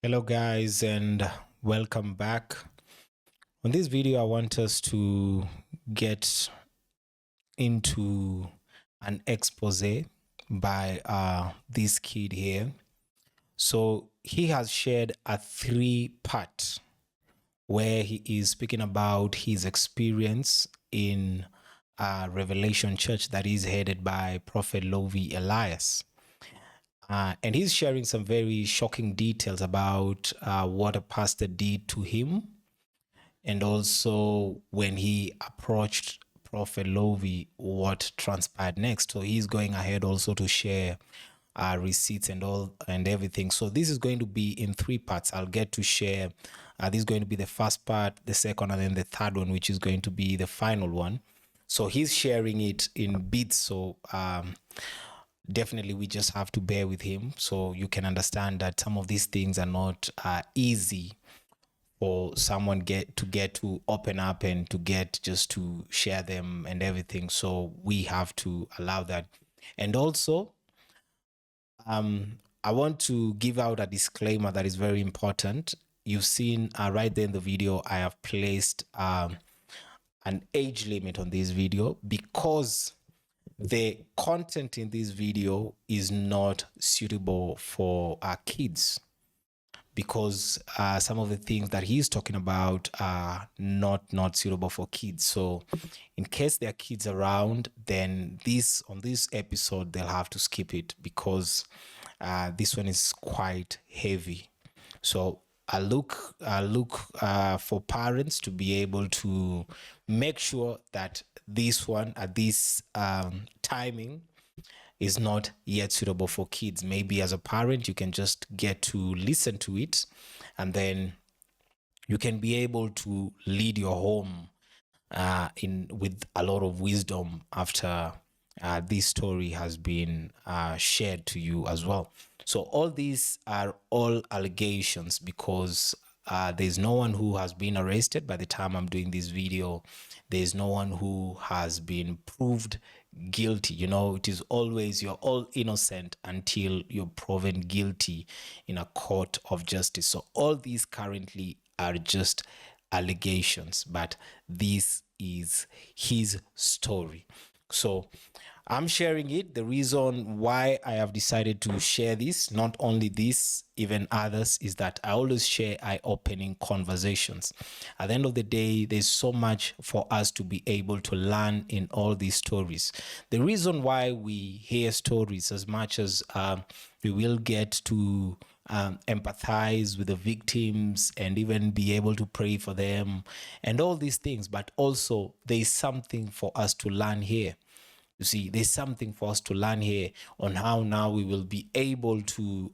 Hello guys and welcome back. On this video I want us to get into an expose by this kid here. So he has shared a 3-part where he is speaking about his experience in Revelation Church that is headed by Prophet Lovy Elias. And he's sharing some very shocking details about what a pastor did to him, and also when he approached Prophet Lovy, what transpired next. So he's going ahead also to share receipts and all and everything. So this is going to be in 3 parts. I'll get to share. This is going to be the first part, the second, and then the third one, which is going to be the final one. So he's sharing it in bits. So definitely we just have to bear with him so you can understand that some of these things are not easy for someone to open up and to get just to share them and everything. So we have to allow that. And also I want to give out a disclaimer that is very important. You've seen right there in the video I have placed an age limit on this video because the content in this video is not suitable for our kids, because some of the things that he's talking about are not suitable for kids. So in case there are kids around, then on this episode they'll have to skip it because this one is quite heavy. So I look for parents to be able to make sure that this one at this timing is not yet suitable for kids. Maybe as a parent, you can just get to listen to it, and then you can be able to lead your home with a lot of wisdom after this story has been shared to you as well. So all these are all allegations because there's no one who has been arrested by the time I'm doing this video. There's no one who has been proved guilty. You know, it is always you're all innocent until you're proven guilty in a court of justice. So all these currently are just allegations, but this is his story. So I'm sharing it. The reason why I have decided to share this, not only this, even others, is that I always share eye-opening conversations. At the end of the day, there's so much for us to be able to learn in all these stories. The reason why we hear stories, as much as we will get to empathize with the victims and even be able to pray for them and all these things, but also there's something for us to learn here. You see, there's something for us to learn here on how now we will be able to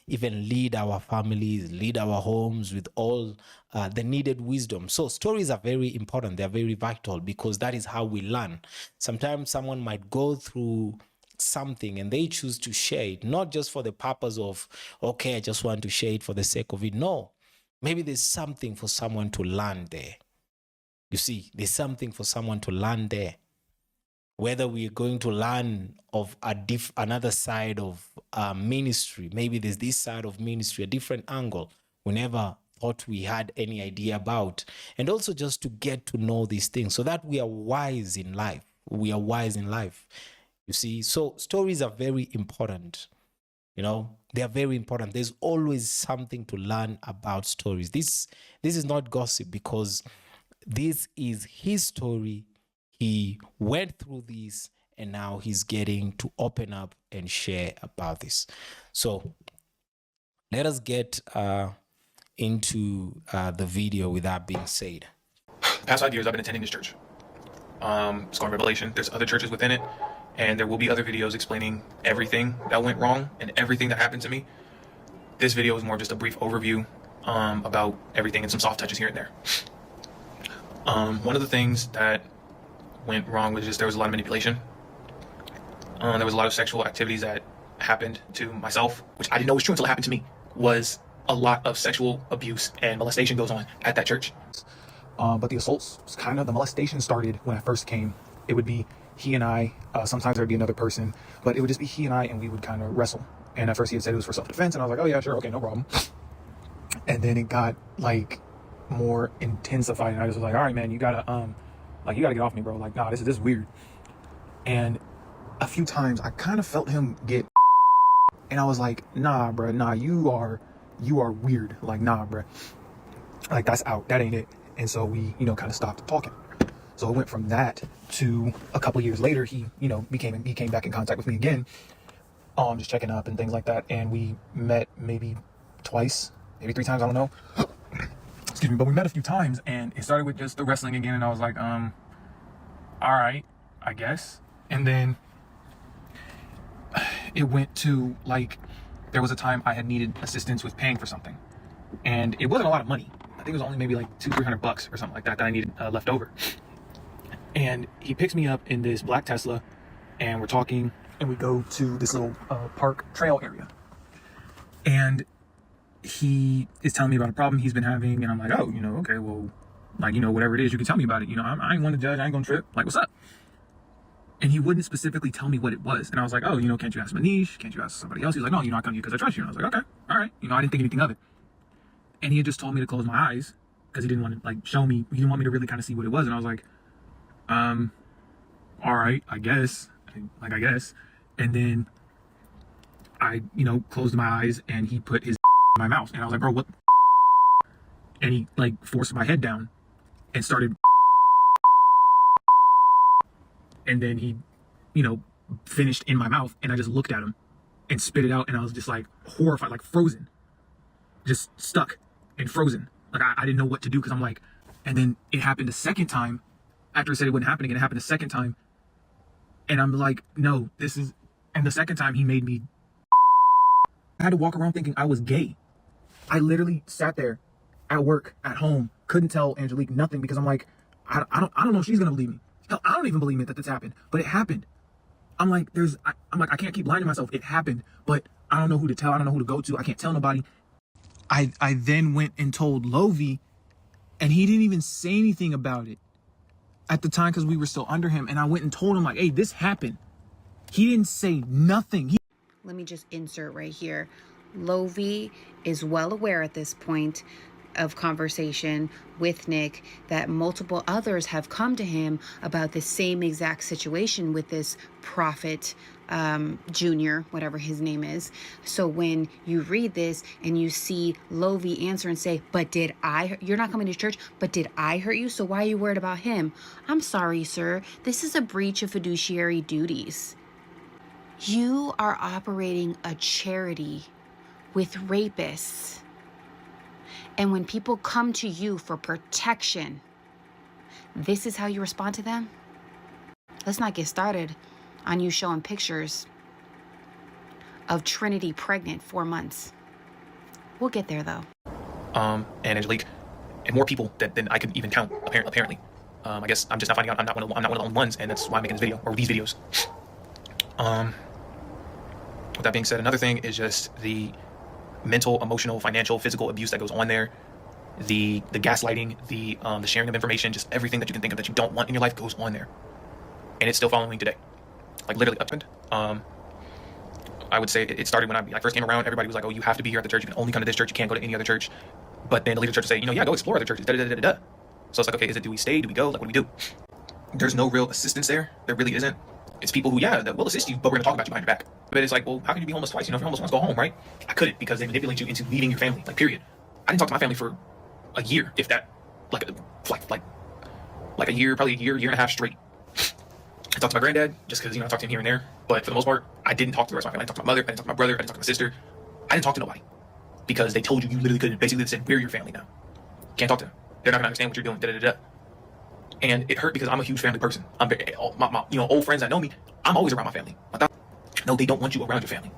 even lead our families, lead our homes with all the needed wisdom. So stories are very important. They're very vital because that is how we learn. Sometimes someone might go through something and they choose to share it, not just for the purpose of, okay, I just want to share it for the sake of it. No, maybe there's something for someone to learn there. You see, there's something for someone to learn there. Whether we're going to learn of another side of ministry, maybe there's this side of ministry, a different angle we never thought we had any idea about, and also just to get to know these things so that we are wise in life. We are wise in life, you see. So stories are very important. You know, they are very important. There's always something to learn about stories. This is not gossip because this is his story. He went through this and now he's getting to open up and share about this. So let us get into the video with that being said. Past 5 years I've been attending this church. It's called Revelation. There's other churches within it, and there will be other videos explaining everything that went wrong and everything that happened to me. This video is more just a brief overview about everything and some soft touches here and there. One of the things that went wrong was just there was a lot of manipulation. There was a lot of sexual activities that happened to myself, which I didn't know was true until it happened to me. Was a lot of sexual abuse and molestation goes on at that church. But the assaults, kind of the molestation started when I first came. It would be he and I, sometimes there'd be another person, but it would just be he and I, and we would kind of wrestle. And at first he had said it was for self-defense, and I was like, oh yeah, sure, okay, no problem. And then it got like more intensified, and I just was like, all right, man, you gotta get off me, bro. Like, nah, this is weird. And a few times I kind of felt him get, and I was like, nah, bro, nah, you are weird. Like, nah, bro, like that's out, that ain't it. And so we, kind of stopped talking. So it went from that to a couple years later, he came back in contact with me again, just checking up and things like that. And we met maybe twice, maybe 3 times, I don't know. Excuse me, but we met a few times, and it started with just the wrestling again, and I was like, all right, I guess. And then it went to, like, there was a time I had needed assistance with paying for something, and it wasn't a lot of money. I think it was only maybe like $200-300 or something like that I needed left over. And he picks me up in this black Tesla, and we're talking, and we go to this little park trail area, and he is telling me about a problem he's been having, and I'm like, oh, okay, well, like, whatever it is, you can tell me about it. I ain't one to judge, I ain't gonna trip. Like, what's up? And he wouldn't specifically tell me what it was. And I was like, oh, can't you ask Manish? Can't you ask somebody else? He was like, no, I come to you because I trust you. And I was like, okay, all right. I didn't think anything of it. And he had just told me to close my eyes because he didn't want to, like, show me. He didn't want me to really kind of see what it was. And I was like, all right, I guess. I guess. And then I, closed my eyes, and he put his in my mouth. And I was like, bro, what? And he, like, forced my head down and started. And then he, finished in my mouth, and I just looked at him and spit it out, and I was just like horrified, like frozen, just stuck and frozen. Like I didn't know what to do, because I'm like, and then it happened a second time. After he said it wouldn't happen again, it happened a second time. And I'm like, no, this is, and the second time he made me, I had to walk around thinking I was gay. I literally sat there at work, at home, couldn't tell Angelique nothing, because I'm like, I don't know if she's gonna believe me. Hell, I don't even believe it that this happened, but it happened. I'm like, I can't keep lying to myself. It happened, but I don't know who to tell. I don't know who to go to. I can't tell nobody. I then went and told Lovy, and he didn't even say anything about it at the time because we were still under him. And I went and told him, like, hey, this happened. He didn't say nothing. Let me just insert right here. Lovy is well aware at this point of conversation with Nick that multiple others have come to him about the same exact situation with this prophet Junior, whatever his name is. So when you read this and you see Lovy answer and say, but did I, you're not coming to church, but did I hurt you? So why are you worried about him? I'm sorry, sir. This is a breach of fiduciary duties. You are operating a charity with rapists. And when people come to you for protection, this is how you respond to them? Let's not get started on you showing pictures of Trinity pregnant 4 months. We'll get there, though. And Angelique, and more people than I could even count, apparently. I guess I'm just not finding out I'm not one of the only ones, and that's why I'm making this video, or these videos. With that being said, another thing is just the mental, emotional, financial, physical abuse that goes on there, the gaslighting, the sharing of information, just everything that you can think of that you don't want in your life goes on there, and it's still following me today, like literally up. I would say it started when I first came around. Everybody was like, "Oh, you have to be here at the church. You can only come to this church. You can't go to any other church." But then the leader of the church would say, "Yeah, go explore other churches." Da, da, da, da, da. So it's like, okay, do we stay? Do we go? Like, what do we do? There's no real assistance there. There really isn't. It's people who, that will assist you, but we're gonna talk about you behind your back. But it's like, well, how can you be homeless twice? If you're homeless once, go home, right? I couldn't, because they manipulate you into leaving your family. Like, period. I didn't talk to my family for a year, if that, like a year, probably a year and a half straight. I talked to my granddad just because I talked to him here and there. But for the most part, I didn't talk to the rest of my family. I didn't talk to my mother. I didn't talk to my brother. I didn't talk to my sister. I didn't talk to nobody because they told you literally couldn't. Basically, they said, we're your family now. Can't talk to them. They're not gonna understand what you're doing. Da da da da. And it hurt because I'm a huge family person. I'm very, my old friends that know me, I'm always around my family. No, they don't want you around your family.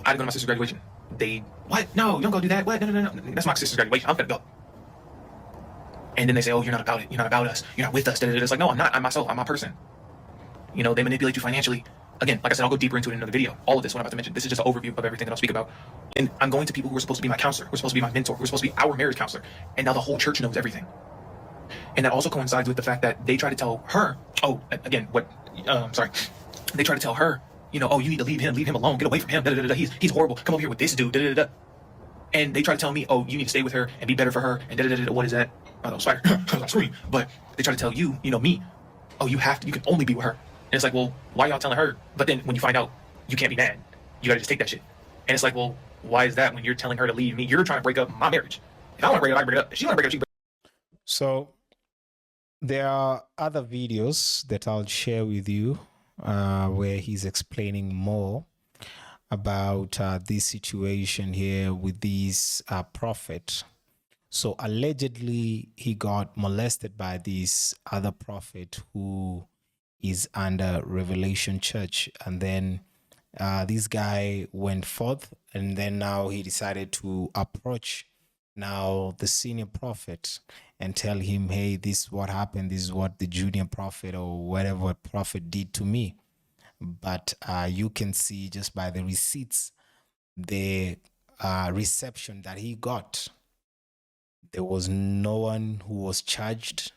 I had to go to my sister's graduation. What? No, you don't go do that. What? No. That's my sister's graduation. I'm gonna go. And then they say, oh, you're not about it. You're not about us. You're not with us. It's like, no, I'm not. I'm myself. I'm my person. They manipulate you financially. Again, like I said, I'll go deeper into it in another video. All of this, what I'm about to mention, this is just an overview of everything that I'll speak about. And I'm going to people who are supposed to be my counselor, who are supposed to be my mentor, who are supposed to be our marriage counselor. And now the whole church knows everything. And that also coincides with the fact that they try to tell her, they try to tell her, oh, you need to leave him alone, get away from him, he's horrible, come over here with this dude, And they try to tell me, oh, you need to stay with her and be better for her, and da-da-da-da, what is that? I don't know, I scream. But they try to tell you, me, oh, you can only be with her. And it's like, well, why y'all telling her? But then when you find out, you can't be mad. You gotta just take that shit. And it's like, well, why is that when you're telling her to leave me? You're trying to break up my marriage. If I want to break it up, I break it up. If she want to break it up, she break it up. So there are other videos that I'll share with you where he's explaining more about this situation here with this prophet. So allegedly he got molested by this other prophet who is under Revelation Church, and then this guy went forth, and then now he decided to approach now the senior prophet and tell him, hey, this is what happened, this is what the junior prophet or whatever prophet did to me. But you can see just by the receipts, the reception that he got. There was no one who was charged.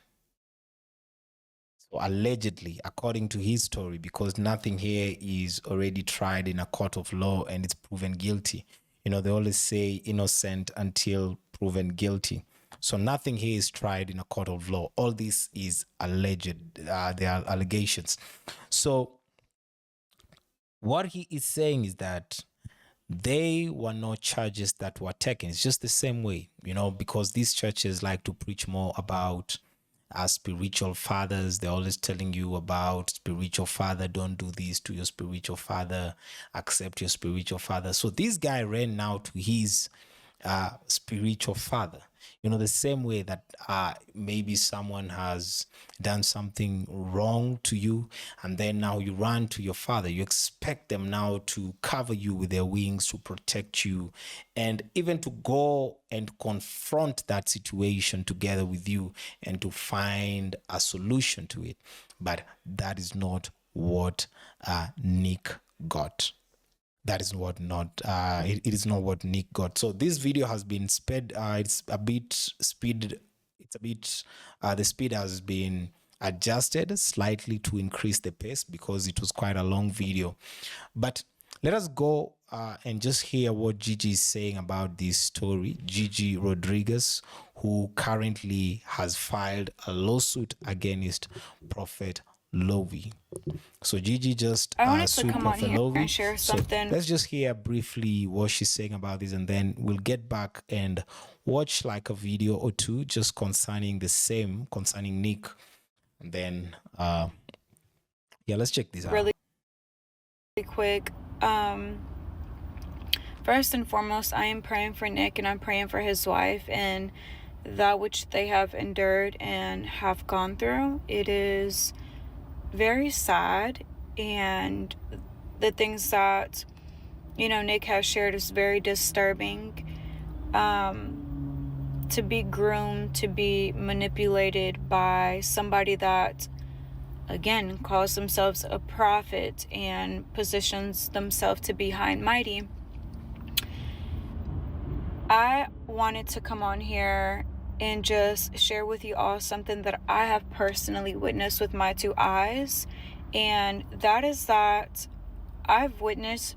So allegedly, according to his story, because nothing here is already tried in a court of law and it's proven guilty. They always say innocent until proven guilty. So nothing here is tried in a court of law. All this is alleged. They are allegations. So what he is saying is that they were no charges that were taken. It's just the same way, because these churches like to preach more about spiritual fathers. They're always telling you about spiritual father. Don't do this to your spiritual father. Accept your spiritual father. So this guy ran now to his spiritual father. The same way that maybe someone has done something wrong to you, and then now you run to your father. You expect them now to cover you with their wings, to protect you, and even to go and confront that situation together with you and to find a solution to it. But that is not what Nick got. That is what not it is not what Nick got. So this video has been sped. It's a bit speed. It's a bit the speed has been adjusted slightly to increase the pace because it was quite a long video. But let us go and just hear what Gigi is saying about this story. Gigi Rodriguez, who currently has filed a lawsuit against Prophet Lovy. So Gigi just sued Prophet Lovy. And share something. So let's just hear briefly what she's saying about this, and then we'll get back and watch like a video or two just concerning Nick, and then let's check this out really quick. First and foremost, I am praying for Nick, and I'm praying for his wife and that which they have endured and have gone through. It is very sad, and the things that Nick has shared is very disturbing. To be groomed, to be manipulated by somebody that again calls themselves a prophet and positions themselves to be high and mighty. I wanted to come on here and just share with you all something that I have personally witnessed with my two eyes, and that is that I've witnessed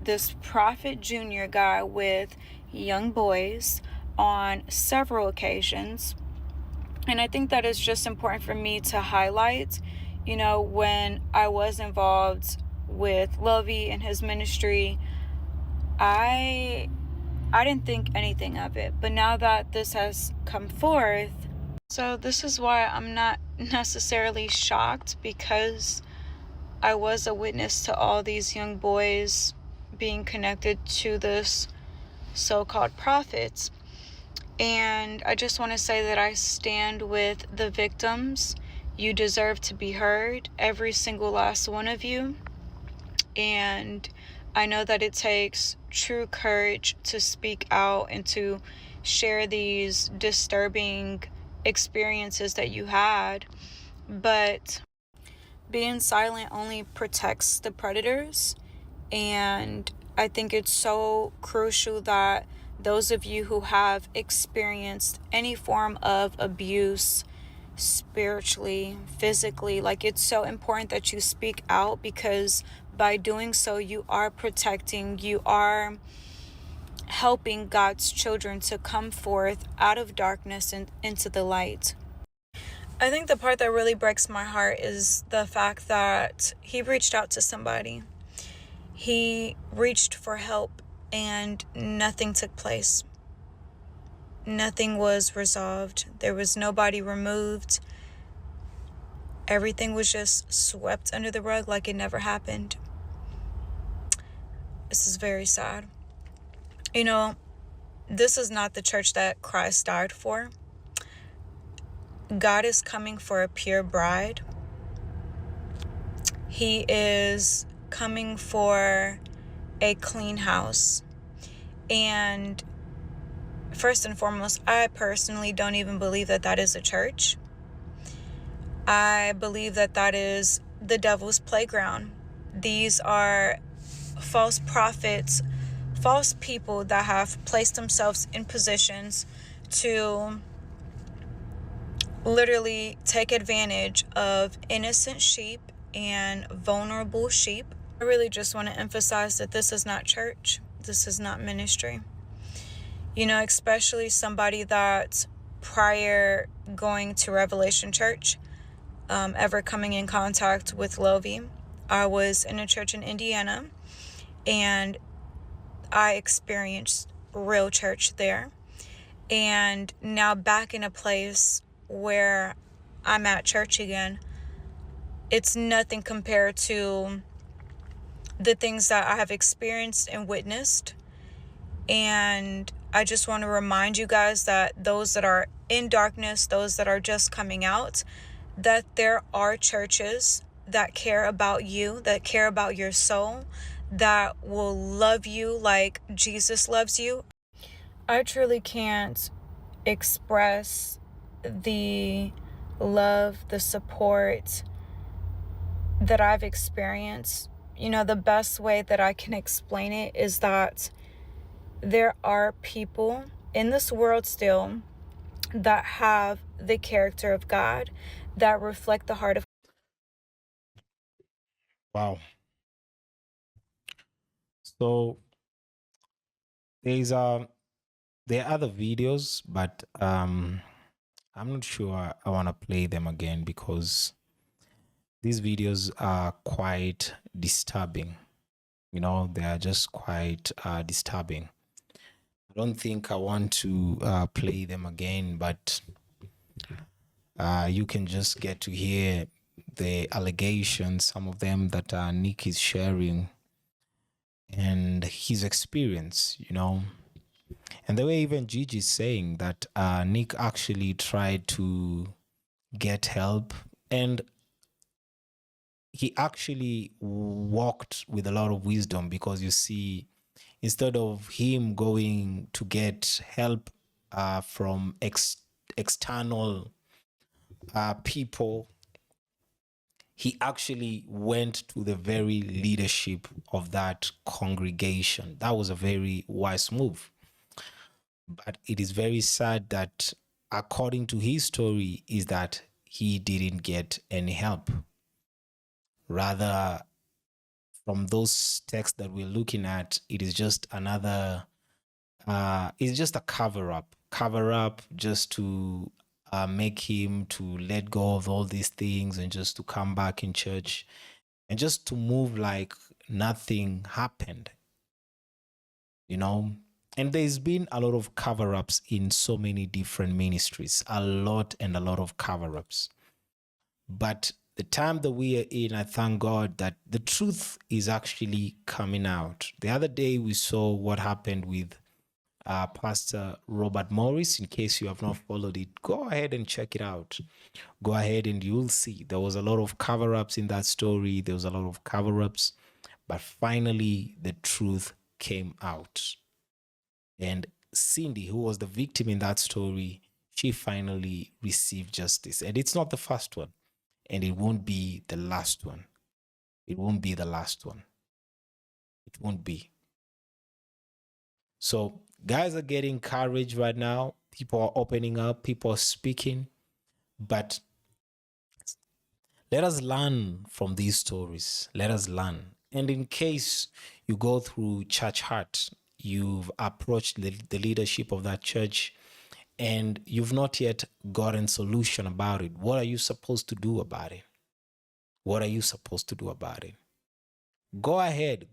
this Prophet Junior guy with young boys on several occasions, and I think that is just important for me to highlight. When I was involved with Lovy and his ministry, I didn't think anything of it, but now that this has come forth, so this is why I'm not necessarily shocked, because I was a witness to all these young boys being connected to this so-called prophets. And I just want to say that I stand with the victims. You deserve to be heard, every single last one of you. And I know that it takes true courage to speak out and to share these disturbing experiences that you had, but being silent only protects the predators. And I think it's so crucial that those of you who have experienced any form of abuse, spiritually, physically, it's so important that you speak out, because by doing so, you are protecting, you are helping God's children to come forth out of darkness and into the light. I think the part that really breaks my heart is the fact that he reached out to somebody. He reached for help and nothing took place. Nothing was resolved. There was nobody removed. Everything was just swept under the rug like it never happened. This is very sad. You know, this is not the church that Christ died for. God is coming for a pure bride. He is coming for a clean house. And first and foremost, I personally don't even believe that that is a church. I believe that that is the devil's playground. These are false prophets, false people that have placed themselves in positions to literally take advantage of innocent sheep and vulnerable sheep. I really just want to emphasize that this is not church. This is not ministry. You know, especially somebody that prior going to Revelation Church, ever coming in contact with Lovy, I was in a church in Indiana and I experienced real church there. And now back in a place where I'm at church again, it's nothing compared to the things that I have experienced and witnessed. And I just want to remind you guys that those that are in darkness, those that are just coming out, that there are churches that care about you, that care about your soul, that will love you like Jesus loves you. I truly can't express the love, the support that I've experienced. You know, the best way that I can explain it is that there are people in this world still that have the character of God, that reflect the heart of Wow. So there's there are other videos, but I'm not sure I want to play them again because these videos are quite disturbing. You know, they are just quite disturbing. I don't think I want to play them again, but you can just get to hear the allegations, some of them that Nick is sharing, and his experience, you know. And the way even Gigi is saying that Nick actually tried to get help, and he actually walked with a lot of wisdom, because you see, instead of him going to get help from external people, he actually went to the very leadership of that congregation. That was a very wise move. But it is very sad that, according to his story, is that he didn't get any help. Rather, from those texts that we're looking at, it is just another, it's just a cover up just to make him to let go of all these things and just to come back in church and just to move like nothing happened, you know. And there's been a lot of cover-ups in so many different ministries, a lot of cover-ups. But the time that we are in, I thank God that the truth is actually coming out. The other day we saw what happened with Pastor Robert Morris. In case you have not followed it, go ahead and check it out. Go ahead and you'll see there was a lot of cover-ups in that story. There was a lot of cover-ups, but finally the truth came out. And Cindy, who was the victim in that story, she finally received justice. And it's not the first one, and it won't be the last one. It won't be the last one. It won't be. So guys are getting courage right now. People are opening up. People are speaking. But let us learn from these stories. Let us learn. And in case you go through church hurt, you've approached the leadership of that church and you've not yet gotten solution about it. What are you supposed to do about it? What are you supposed to do about it? Go ahead,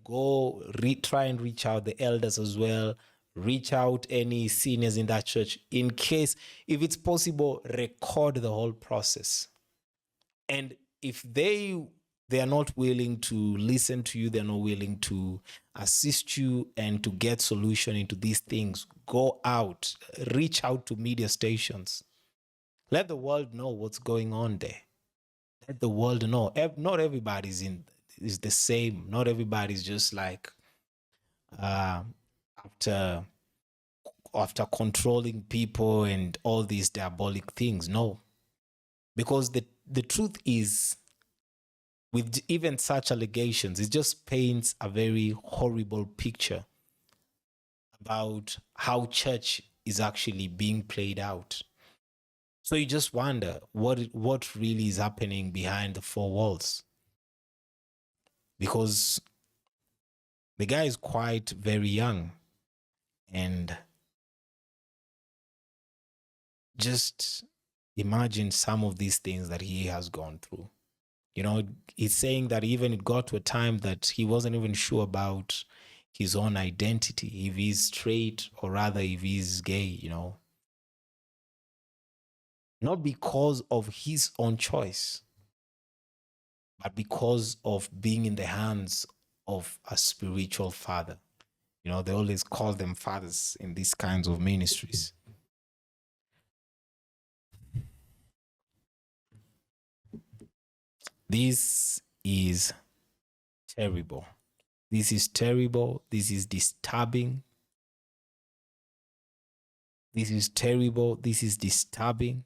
try and reach out the elders as well. Reach out any seniors in that church. In case, if it's possible, record the whole process. And if they are not willing to listen to you, they're not willing to assist you and to get solution into these things, go out, reach out to media stations. Let the world know what's going on there. Let the world know. Not everybody's is the same. Not everybody's just like after controlling people and all these diabolic things. No. Because the truth is, with even such allegations, it just paints a very horrible picture about how church is actually being played out. So you just wonder what really is happening behind the four walls. Because the guy is quite very young, and just imagine some of these things that he has gone through. You know, he's saying that even it got to a time that he wasn't even sure about his own identity, if he's straight or rather if he's gay, you know. Not because of his own choice, but because of being in the hands of a spiritual father. You know, they always call them fathers in these kinds of ministries. This is terrible. This is terrible. This is disturbing. This is terrible. This is disturbing.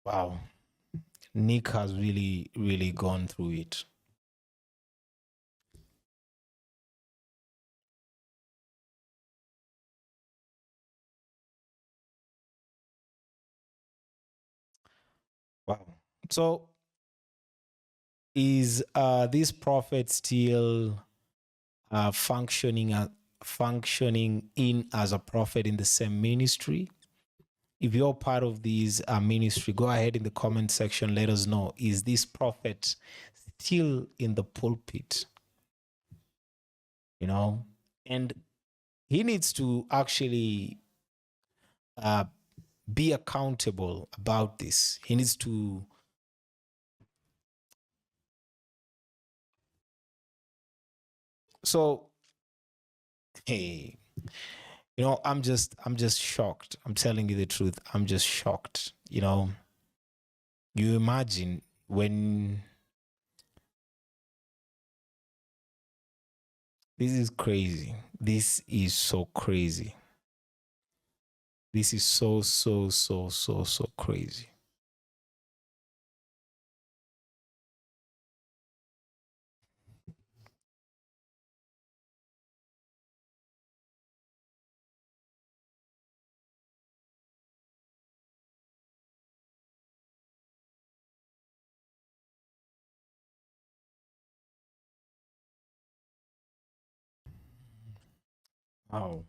Wow. Nick has really, really gone through it. Wow. So is this prophet still functioning in as a prophet in the same ministry? If you're part of this ministry, go ahead in the comment section. Let us know. Is this prophet still in the pulpit? You know, and he needs to actually be accountable about this. He needs to hey, you know, I'm just shocked. I'm telling you the truth. I'm just shocked. You know, you imagine when this is crazy. This is so crazy. This is so crazy. Wow.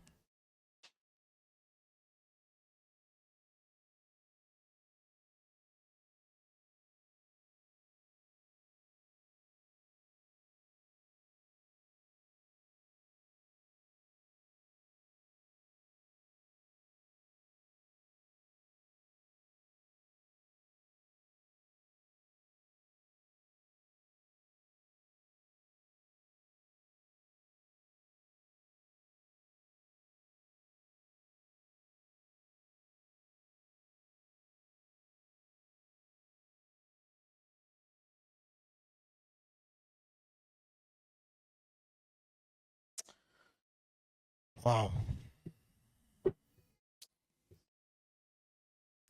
Wow.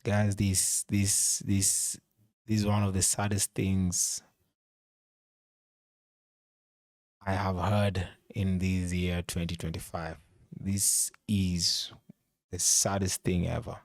Guys, this is one of the saddest things I have heard in this year 2025. This is the saddest thing ever.